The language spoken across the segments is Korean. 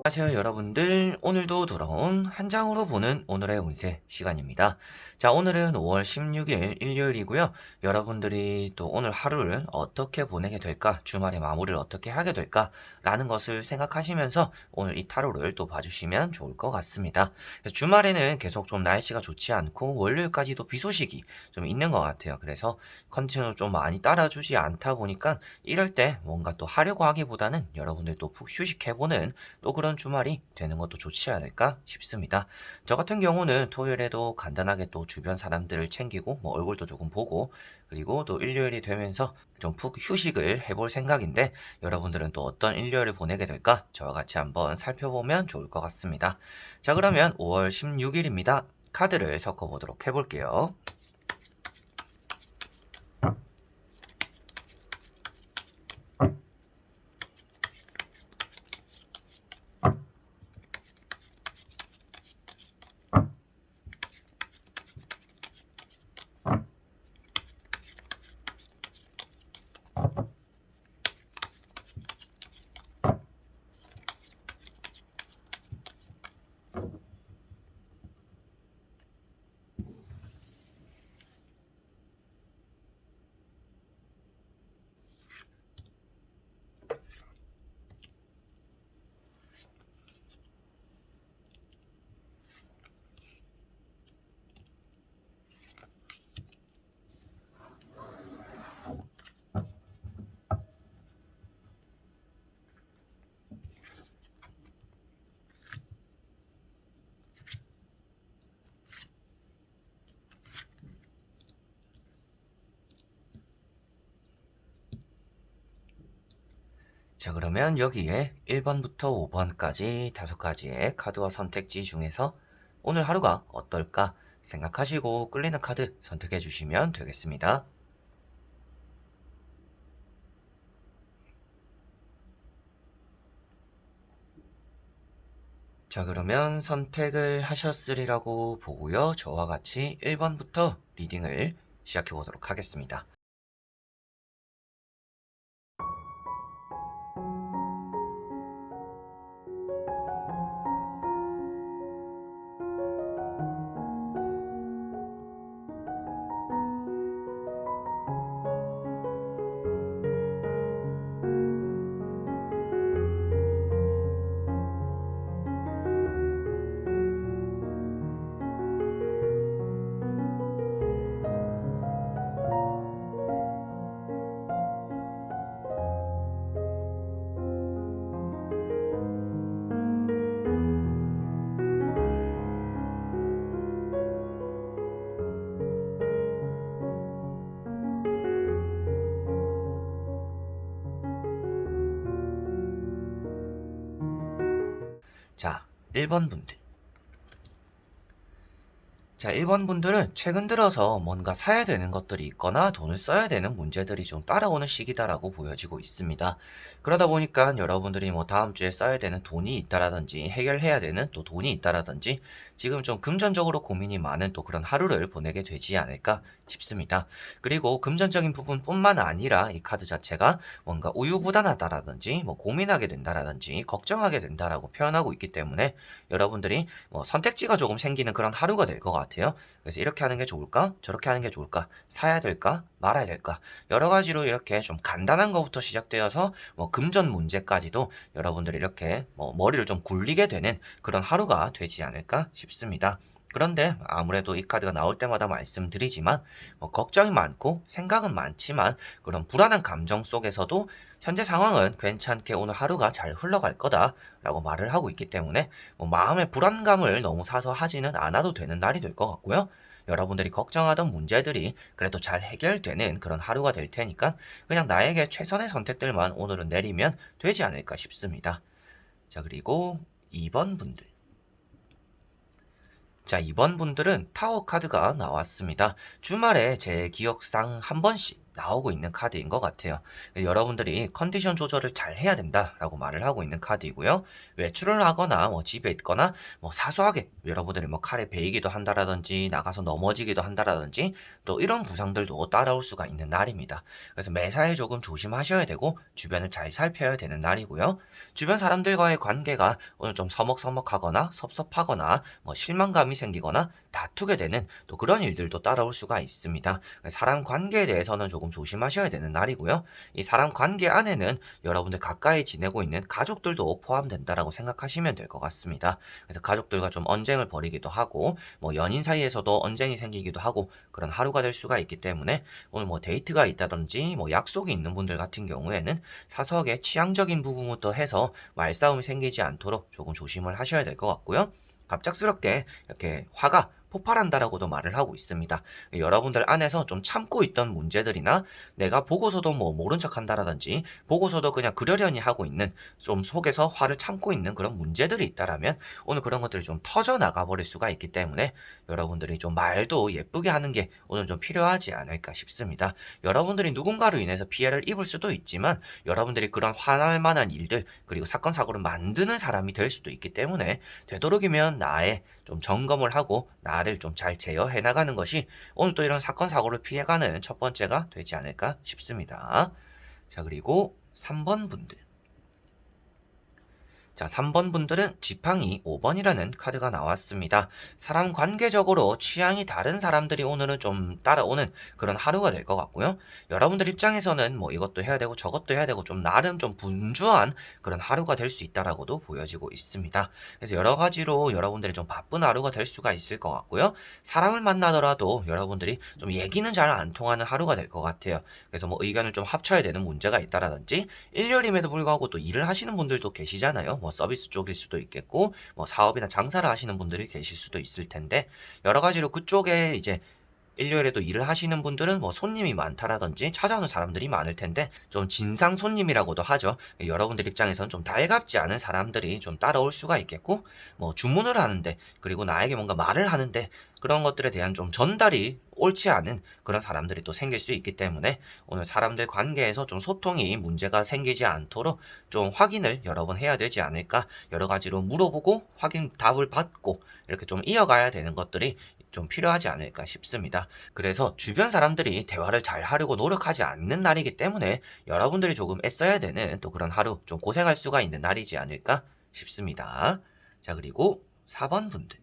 안녕하세요 여러분들, 오늘도 돌아온 한 장으로 보는 오늘의 운세 시간입니다. 자, 오늘은 5월 16일 일요일이고요. 여러분들이 또 오늘 하루를 어떻게 보내게 될까, 주말에 마무리를 어떻게 하게 될까 라는 것을 생각하시면서 오늘 이 타로를 또 봐주시면 좋을 것 같습니다. 주말에는 계속 좀 날씨가 좋지 않고 월요일까지도 비 소식이 좀 있는 것 같아요. 그래서 컨디션을 좀 많이 따라주지 않다 보니까 이럴 때 뭔가 또 하려고 하기보다는 여러분들 또 푹 휴식해보는 또 그런 주말이 되는 것도 좋지 않을까 싶습니다. 저 같은 경우는 토요일에도 간단하게 또 주변 사람들을 챙기고 뭐 얼굴도 조금 보고, 그리고 또 일요일이 되면서 좀 푹 휴식을 해볼 생각인데, 여러분들은 또 어떤 일요일을 보내게 될까 저와 같이 한번 살펴보면 좋을 것 같습니다. 자, 그러면 5월 16일입니다. 카드를 섞어 보도록 해볼게요. 자, 그러면 여기에 1번부터 5번까지 5가지의 카드와 선택지 중에서 오늘 하루가 어떨까 생각하시고 끌리는 카드 선택해 주시면 되겠습니다. 자, 그러면 선택을 하셨으리라고 보고요. 저와 같이 1번부터 리딩을 시작해 보도록 하겠습니다. 자, 1번 분들. 자, 1번 분들은 최근 들어서 뭔가 사야 되는 것들이 있거나 돈을 써야 되는 문제들이 좀 따라오는 시기다라고 보여지고 있습니다. 그러다 보니까 여러분들이 뭐 다음 주에 써야 되는 돈이 있다라든지 해결해야 되는 또 돈이 있다라든지 지금 좀 금전적으로 고민이 많은 또 그런 하루를 보내게 되지 않을까 싶습니다. 그리고 금전적인 부분뿐만 아니라 이 카드 자체가 뭔가 우유부단하다라든지 뭐 고민하게 된다라든지 걱정하게 된다라고 표현하고 있기 때문에 여러분들이 뭐 선택지가 조금 생기는 그런 하루가 될 것 같아요. 그래서 이렇게 하는 게 좋을까? 저렇게 하는 게 좋을까? 사야 될까? 말아야 될까? 여러 가지로 이렇게 좀 간단한 것부터 시작되어서 뭐 금전 문제까지도 여러분들이 이렇게 뭐 머리를 좀 굴리게 되는 그런 하루가 되지 않을까 싶습니다. 그런데 아무래도 이 카드가 나올 때마다 말씀드리지만 걱정이 많고 생각은 많지만 그런 불안한 감정 속에서도 현재 상황은 괜찮게 오늘 하루가 잘 흘러갈 거다라고 말을 하고 있기 때문에 마음의 불안감을 너무 사서 하지는 않아도 되는 날이 될 것 같고요. 여러분들이 걱정하던 문제들이 그래도 잘 해결되는 그런 하루가 될 테니까 그냥 나에게 최선의 선택들만 오늘은 내리면 되지 않을까 싶습니다. 자, 그리고 2번 분들. 자, 2번 분들은 타워 카드가 나왔습니다. 주말에 제 기억상 한 번씩 나오고 있는 카드인 것 같아요. 여러분들이 컨디션 조절을 잘 해야 된다라고 말을 하고 있는 카드이고요. 외출을 하거나 뭐 집에 있거나 뭐 사소하게 여러분들이 뭐 칼에 베이기도 한다라든지 나가서 넘어지기도 한다라든지 또 이런 부상들도 따라올 수가 있는 날입니다. 그래서 매사에 조금 조심하셔야 되고 주변을 잘 살펴야 되는 날이고요. 주변 사람들과의 관계가 오늘 좀 서먹서먹하거나 섭섭하거나 뭐 실망감이 생기거나 다투게 되는 또 그런 일들도 따라올 수가 있습니다. 사람 관계에 대해서는 조금 조심하셔야 되는 날이고요. 이 사람 관계 안에는 여러분들 가까이 지내고 있는 가족들도 포함된다라고 생각하시면 될 것 같습니다. 그래서 가족들과 좀 언쟁을 벌이기도 하고 뭐 연인 사이에서도 언쟁이 생기기도 하고 그런 하루가 될 수가 있기 때문에 오늘 뭐 데이트가 있다든지 뭐 약속이 있는 분들 같은 경우에는 사소하게 취향적인 부분부터 해서 말싸움이 생기지 않도록 조금 조심을 하셔야 될 것 같고요. 갑작스럽게 이렇게 화가 폭발한다라고도 말을 하고 있습니다. 여러분들 안에서 좀 참고 있던 문제들이나 내가 보고서도 뭐 모른 척 한다라든지 보고서도 그냥 그러려니 하고 있는 좀 속에서 화를 참고 있는 그런 문제들이 있다라면 오늘 그런 것들이 좀 터져 나가 버릴 수가 있기 때문에 여러분들이 좀 말도 예쁘게 하는 게 오늘 좀 필요하지 않을까 싶습니다. 여러분들이 누군가로 인해서 피해를 입을 수도 있지만 여러분들이 그런 화날 만한 일들 그리고 사건 사고를 만드는 사람이 될 수도 있기 때문에 되도록이면 나의 좀 점검을 하고 나를 좀 잘 제어해 나가는 것이 오늘 또 이런 사건 사고를 피해가는 첫 번째가 되지 않을까 싶습니다. 자, 그리고 3번 분들. 자, 3번 분들은 지팡이 5번이라는 카드가 나왔습니다. 사람 관계적으로 취향이 다른 사람들이 오늘은 좀 따라오는 그런 하루가 될 것 같고요. 여러분들 입장에서는 뭐 이것도 해야 되고 저것도 해야 되고 좀 나름 좀 분주한 그런 하루가 될 수 있다라고도 보여지고 있습니다. 그래서 여러 가지로 여러분들이 좀 바쁜 하루가 될 수가 있을 것 같고요. 사람을 만나더라도 여러분들이 좀 얘기는 잘 안 통하는 하루가 될 것 같아요. 그래서 뭐 의견을 좀 합쳐야 되는 문제가 있다라든지 일요일임에도 불구하고 또 일을 하시는 분들도 계시잖아요. 뭐 서비스 쪽일 수도 있겠고 뭐 사업이나 장사를 하시는 분들이 계실 수도 있을 텐데 여러 가지로 그쪽에 이제 일요일에도 일을 하시는 분들은 뭐 손님이 많다라든지 찾아오는 사람들이 많을 텐데 좀 진상 손님이라고도 하죠. 여러분들 입장에선 좀 달갑지 않은 사람들이 좀 따라올 수가 있겠고 뭐 주문을 하는데 그리고 나에게 뭔가 말을 하는데 그런 것들에 대한 좀 전달이 옳지 않은 그런 사람들이 또 생길 수 있기 때문에 오늘 사람들 관계에서 좀 소통이 문제가 생기지 않도록 좀 확인을 여러 번 해야 되지 않을까 여러 가지로 물어보고 확인 답을 받고 이렇게 좀 이어가야 되는 것들이 좀 필요하지 않을까 싶습니다. 그래서 주변 사람들이 대화를 잘 하려고 노력하지 않는 날이기 때문에 여러분들이 조금 애써야 되는 또 그런 하루 좀 고생할 수가 있는 날이지 않을까 싶습니다. 자, 그리고 4번 분들.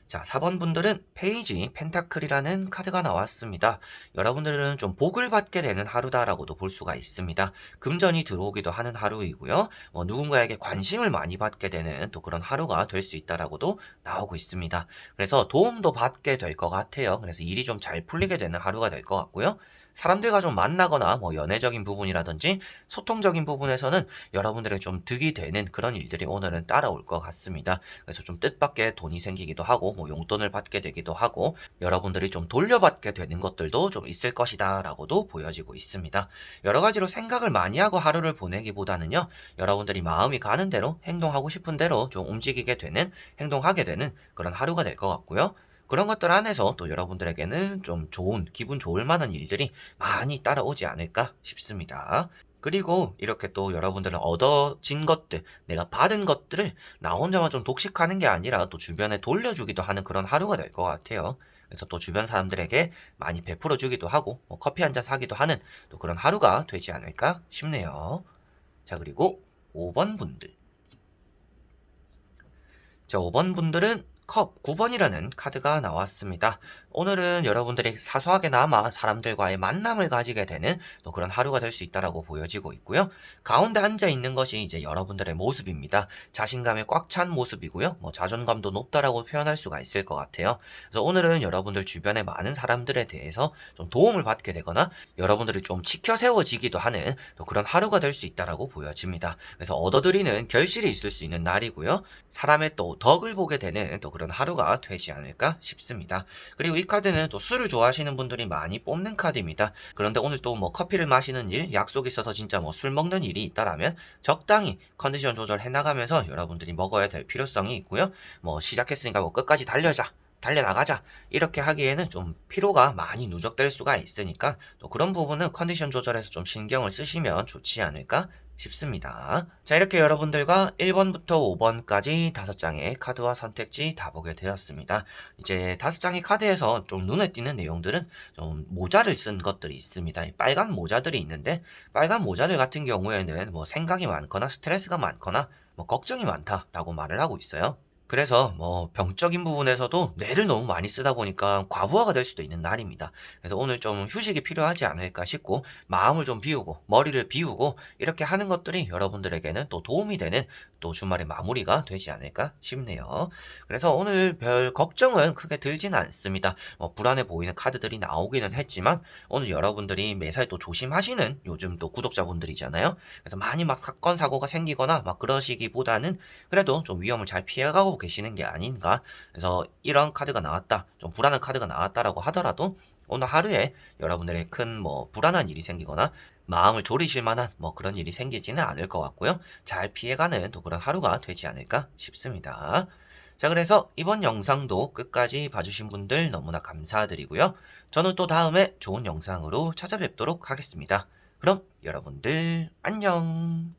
자, 4번 분들은 페이지 펜타클이라는 카드가 나왔습니다. 여러분들은 좀 복을 받게 되는 하루다라고도 볼 수가 있습니다. 금전이 들어오기도 하는 하루이고요. 누군가에게 관심을 많이 받게 되는 또 그런 하루가 될 수 있다라고도 나오고 있습니다. 그래서 도움도 받게 될 것 같아요. 그래서 일이 좀 잘 풀리게 되는 하루가 될 것 같고요. 사람들과 좀 만나거나 뭐 연애적인 부분이라든지 소통적인 부분에서는 여러분들의 좀 득이 되는 그런 일들이 오늘은 따라올 것 같습니다. 그래서 좀 뜻밖의 돈이 생기기도 하고 뭐 용돈을 받게 되기도 하고 여러분들이 좀 돌려받게 되는 것들도 좀 있을 것이다 라고도 보여지고 있습니다. 여러 가지로 생각을 많이 하고 하루를 보내기보다는요 여러분들이 마음이 가는 대로 행동하고 싶은 대로 좀 움직이게 되는 행동하게 되는 그런 하루가 될 것 같고요. 그런 것들 안에서 또 여러분들에게는 좀 좋은, 기분 좋을 만한 일들이 많이 따라오지 않을까 싶습니다. 그리고 이렇게 또 여러분들은 얻어진 것들, 내가 받은 것들을 나 혼자만 좀 독식하는 게 아니라 또 주변에 돌려주기도 하는 그런 하루가 될 것 같아요. 그래서 또 주변 사람들에게 많이 베풀어 주기도 하고, 뭐 커피 한 잔 사기도 하는 또 그런 하루가 되지 않을까 싶네요. 자, 그리고 5번 분들. 자, 5번 분들은 컵 9번이라는 카드가 나왔습니다. 오늘은 여러분들이 사소하게나마 사람들과의 만남을 가지게 되는 또 그런 하루가 될 수 있다라고 보여지고 있고요. 가운데 앉아 있는 것이 이제 여러분들의 모습입니다. 자신감에 꽉 찬 모습이고요. 뭐 자존감도 높다라고 표현할 수가 있을 것 같아요. 그래서 오늘은 여러분들 주변에 많은 사람들에 대해서 좀 도움을 받게 되거나 여러분들이 좀 지켜 세워지기도 하는 또 그런 하루가 될 수 있다라고 보여집니다. 그래서 얻어들이는 결실이 있을 수 있는 날이고요. 사람의 또 덕을 보게 되는 또 그런 하루가 되지 않을까 싶습니다. 그리고 이 카드는 또 술을 좋아하시는 분들이 많이 뽑는 카드입니다. 그런데 오늘 또 뭐 커피를 마시는 일, 약속이 있어서 진짜 뭐 술 먹는 일이 있다라면 적당히 컨디션 조절해 나가면서 여러분들이 먹어야 될 필요성이 있고요. 뭐 시작했으니까 뭐 끝까지 달려자. 달려나가자 이렇게 하기에는 좀 피로가 많이 누적될 수가 있으니까 또 그런 부분은 컨디션 조절에서 좀 신경을 쓰시면 좋지 않을까 싶습니다. 자, 이렇게 여러분들과 1번부터 5번까지 5장의 카드와 선택지 다 보게 되었습니다. 이제 5장의 카드에서 좀 눈에 띄는 내용들은 좀 모자를 쓴 것들이 있습니다. 빨간 모자들이 있는데 빨간 모자들 같은 경우에는 뭐 생각이 많거나 스트레스가 많거나 뭐 걱정이 많다라고 말을 하고 있어요. 그래서 뭐 병적인 부분에서도 뇌를 너무 많이 쓰다 보니까 과부하가 될 수도 있는 날입니다. 그래서 오늘 좀 휴식이 필요하지 않을까 싶고 마음을 좀 비우고 머리를 비우고 이렇게 하는 것들이 여러분들에게는 또 도움이 되는 또 주말의 마무리가 되지 않을까 싶네요. 그래서 오늘 별 걱정은 크게 들지는 않습니다. 불안해 보이는 카드들이 나오기는 했지만 오늘 여러분들이 매사에 또 조심하시는 요즘 또 구독자분들이잖아요. 그래서 많이 막 사건 사고가 생기거나 막 그러시기보다는 그래도 좀 위험을 잘 피해가고 계시는 게 아닌가. 그래서 이런 카드가 나왔다, 좀 불안한 카드가 나왔다라고 하더라도 오늘 하루에 여러분들의 큰 뭐 불안한 일이 생기거나 마음을 졸이실 만한 뭐 그런 일이 생기지는 않을 것 같고요. 잘 피해가는 또 그런 하루가 되지 않을까 싶습니다. 자, 그래서 이번 영상도 끝까지 봐주신 분들 너무나 감사드리고요. 저는 또 다음에 좋은 영상으로 찾아뵙도록 하겠습니다. 그럼 여러분들 안녕.